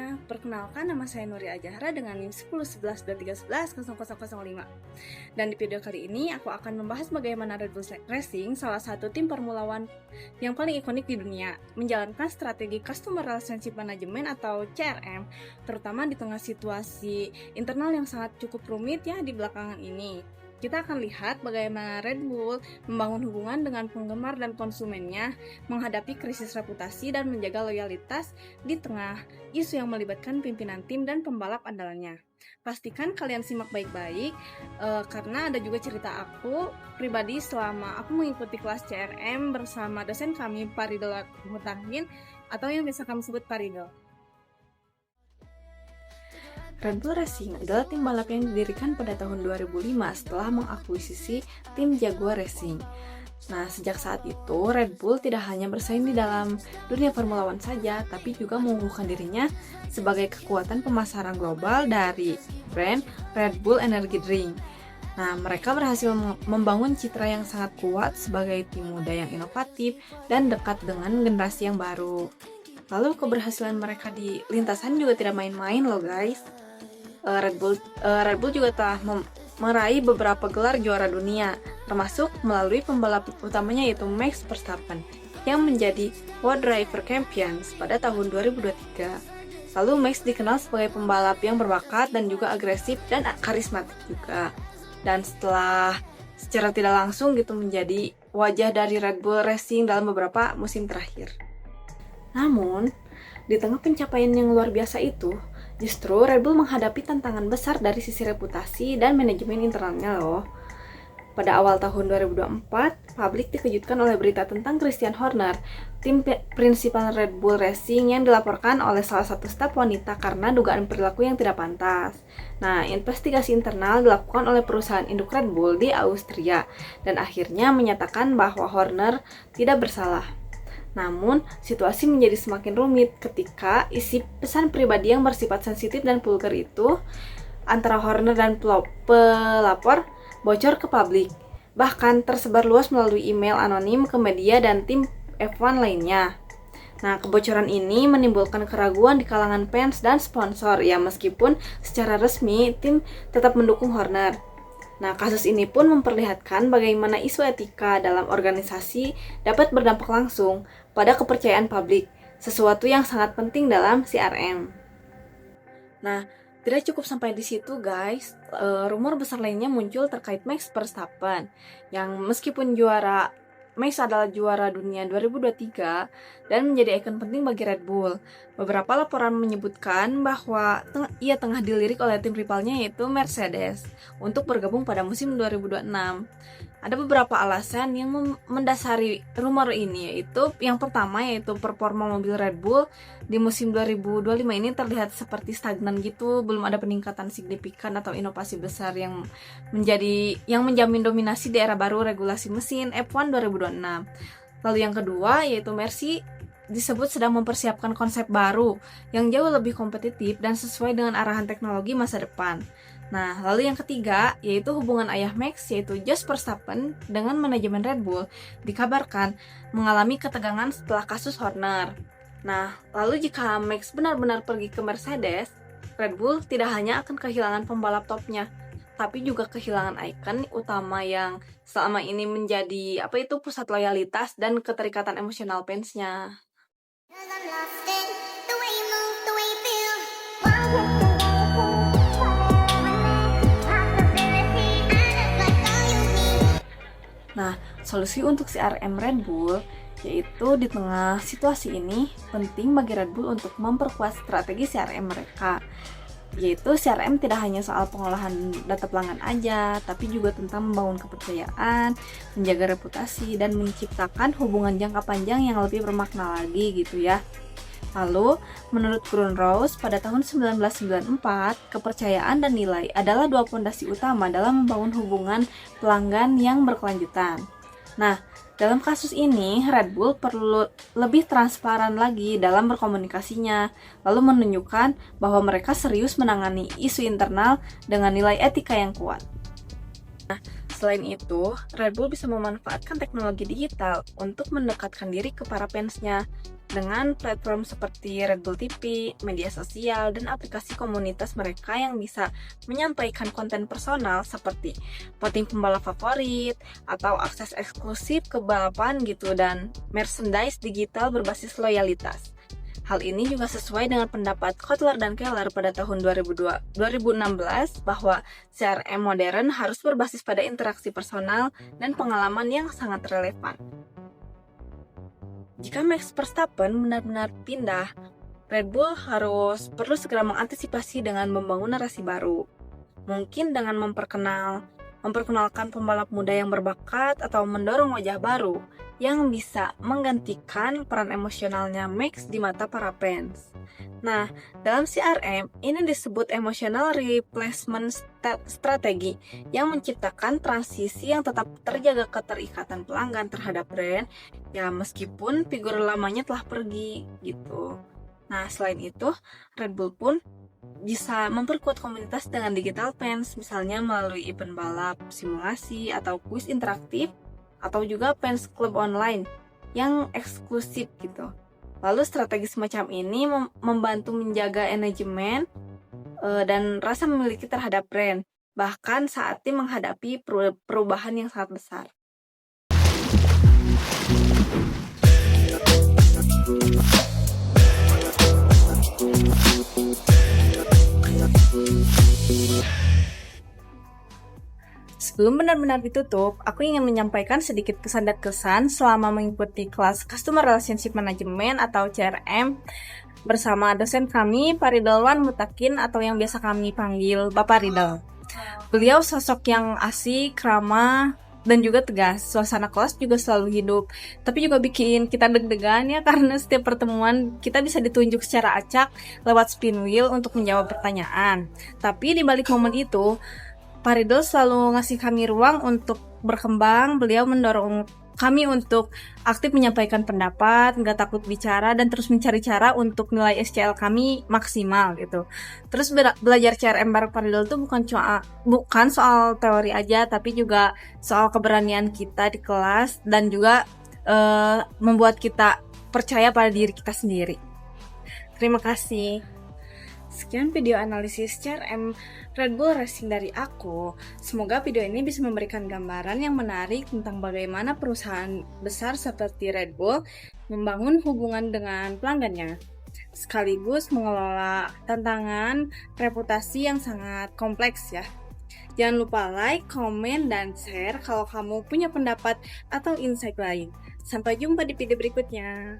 semuanya, perkenalkan nama saya Nuri Ajahra dengan NIM 101123110005. Dan di video kali ini aku akan membahas bagaimana Red Bull Racing, salah satu tim Formula One yang paling ikonik di dunia, menjalankan strategi Customer Relationship Management atau CRM, terutama di tengah situasi internal yang sangat cukup rumit ya di belakangan ini. Kita akan lihat bagaimana Red Bull membangun hubungan dengan penggemar dan konsumennya, menghadapi krisis reputasi dan menjaga loyalitas di tengah isu yang melibatkan pimpinan tim dan pembalap andalannya. Pastikan kalian simak baik-baik, karena ada juga cerita aku pribadi selama aku mengikuti kelas CRM bersama dosen kami, Pak Ridho Mutahin, atau yang biasa kami sebut Pak Ridho. Red Bull Racing adalah tim balap yang didirikan pada tahun 2005 setelah mengakuisisi tim Jaguar Racing. Nah, sejak saat itu, Red Bull tidak hanya bersaing di dalam dunia Formula One saja, tapi juga mengunggulkan dirinya sebagai kekuatan pemasaran global dari brand Red Bull Energy Drink. Nah, mereka berhasil membangun citra yang sangat kuat sebagai tim muda yang inovatif dan dekat dengan generasi yang baru. Lalu keberhasilan mereka di lintasan juga tidak main-main loh guys. Red Bull juga telah meraih beberapa gelar juara dunia, termasuk melalui pembalap utamanya yaitu Max Verstappen yang menjadi World Driver Champions pada tahun 2023. Lalu Max dikenal sebagai pembalap yang berbakat dan juga agresif dan karismatik juga. Dan secara tidak langsung gitu menjadi wajah dari Red Bull Racing dalam beberapa musim terakhir. Namun, di tengah pencapaian yang luar biasa itu, justru Red Bull menghadapi tantangan besar dari sisi reputasi dan manajemen internalnya loh. Pada awal tahun 2024, publik dikejutkan oleh berita tentang Christian Horner, tim prinsipal Red Bull Racing yang dilaporkan oleh salah satu staf wanita karena dugaan perilaku yang tidak pantas. Nah, investigasi internal dilakukan oleh perusahaan induk Red Bull di Austria dan akhirnya menyatakan bahwa Horner tidak bersalah. Namun, situasi menjadi semakin rumit ketika isi pesan pribadi yang bersifat sensitif dan vulgar itu antara Horner dan pelapor bocor ke publik. Bahkan tersebar luas melalui email anonim ke media dan tim F1 lainnya. Nah, kebocoran ini menimbulkan keraguan di kalangan fans dan sponsor, ya meskipun secara resmi tim tetap mendukung Horner. Nah, kasus ini pun memperlihatkan bagaimana isu etika dalam organisasi dapat berdampak langsung pada kepercayaan publik, sesuatu yang sangat penting dalam CRM. Nah, tidak cukup sampai di situ guys, rumor besar lainnya muncul terkait Max Verstappen, yang meskipun Max adalah juara dunia 2023 dan menjadi ikon penting bagi Red Bull. Beberapa laporan menyebutkan bahwa ia tengah dilirik oleh tim rivalnya yaitu Mercedes untuk bergabung pada musim 2026. Ada beberapa alasan yang mendasari rumor ini, yaitu yang pertama yaitu performa mobil Red Bull di musim 2025 ini terlihat seperti stagnan gitu, belum ada peningkatan signifikan atau inovasi besar yang menjamin dominasi di era baru regulasi mesin F1 2026. Lalu yang kedua yaitu Mercy disebut sedang mempersiapkan konsep baru yang jauh lebih kompetitif dan sesuai dengan arahan teknologi masa depan. Nah, lalu yang ketiga yaitu hubungan ayah Max yaitu Jos Verstappen dengan manajemen Red Bull dikabarkan mengalami ketegangan setelah kasus Horner. Nah, lalu jika Max benar-benar pergi ke Mercedes, Red Bull tidak hanya akan kehilangan pembalap topnya, tapi juga kehilangan ikon utama yang selama ini menjadi pusat loyalitas dan keterikatan emosional fansnya. Nah, solusi untuk CRM Red Bull yaitu di tengah situasi ini penting bagi Red Bull untuk memperkuat strategi CRM mereka. Yaitu CRM tidak hanya soal pengolahan data pelanggan aja, tapi juga tentang membangun kepercayaan, menjaga reputasi, dan menciptakan hubungan jangka panjang yang lebih bermakna lagi gitu ya. Lalu, menurut Grunrose, pada tahun 1994, kepercayaan dan nilai adalah dua fondasi utama dalam membangun hubungan pelanggan yang berkelanjutan. Nah, dalam kasus ini, Red Bull perlu lebih transparan lagi dalam berkomunikasinya, lalu menunjukkan bahwa mereka serius menangani isu internal dengan nilai etika yang kuat. Nah, selain itu, Red Bull bisa memanfaatkan teknologi digital untuk mendekatkan diri ke para fansnya dengan platform seperti Red Bull TV, media sosial, dan aplikasi komunitas mereka yang bisa menyampaikan konten personal seperti voting pembalap favorit atau akses eksklusif ke balapan gitu dan merchandise digital berbasis loyalitas. Hal ini juga sesuai dengan pendapat Kotler dan Keller pada tahun 2016 bahwa CRM modern harus berbasis pada interaksi personal dan pengalaman yang sangat relevan. Jika Max Verstappen benar-benar pindah, Red Bull perlu segera mengantisipasi dengan membangun narasi baru. Mungkin dengan memperkenalkan pembalap muda yang berbakat atau mendorong wajah baru yang bisa menggantikan peran emosionalnya Max di mata para fans. Nah, dalam CRM, ini disebut emotional replacement strategi yang menciptakan transisi yang tetap terjaga keterikatan pelanggan terhadap brand, ya meskipun figur lamanya telah pergi, gitu. Nah, selain itu, Red Bull pun bisa memperkuat komunitas dengan digital fans, misalnya melalui event balap, simulasi, atau kuis interaktif, atau juga fans club online yang eksklusif gitu. Lalu strategi semacam ini membantu menjaga engagement dan rasa memiliki terhadap brand, bahkan saat tim menghadapi perubahan yang sangat besar. Sebelum benar-benar ditutup, aku ingin menyampaikan sedikit kesan dan kesan selama mengikuti kelas Customer Relationship Management atau CRM bersama dosen kami, Pak Ridalwan Mutakin atau yang biasa kami panggil Bapak Ridal. Beliau sosok yang asik, ramah, dan juga tegas. Suasana kelas juga selalu hidup, tapi juga bikin kita deg-degan ya karena setiap pertemuan kita bisa ditunjuk secara acak lewat spin wheel untuk menjawab pertanyaan. Tapi di balik momen itu, Pak Ridho selalu ngasih kami ruang untuk berkembang. Beliau mendorong kami untuk aktif menyampaikan pendapat, nggak takut bicara, dan terus mencari cara untuk nilai SCL kami maksimal gitu. Terus belajar CRM bareng Pak Ridho itu bukan soal teori aja, tapi juga soal keberanian kita di kelas dan juga membuat kita percaya pada diri kita sendiri. Terima kasih. Sekian video analisis CRM Red Bull Racing dari aku. Semoga video ini bisa memberikan gambaran yang menarik tentang bagaimana perusahaan besar seperti Red Bull membangun hubungan dengan pelanggannya, sekaligus mengelola tantangan reputasi yang sangat kompleks ya. Jangan lupa like, komen, dan share kalau kamu punya pendapat atau insight lain. Sampai jumpa di video berikutnya.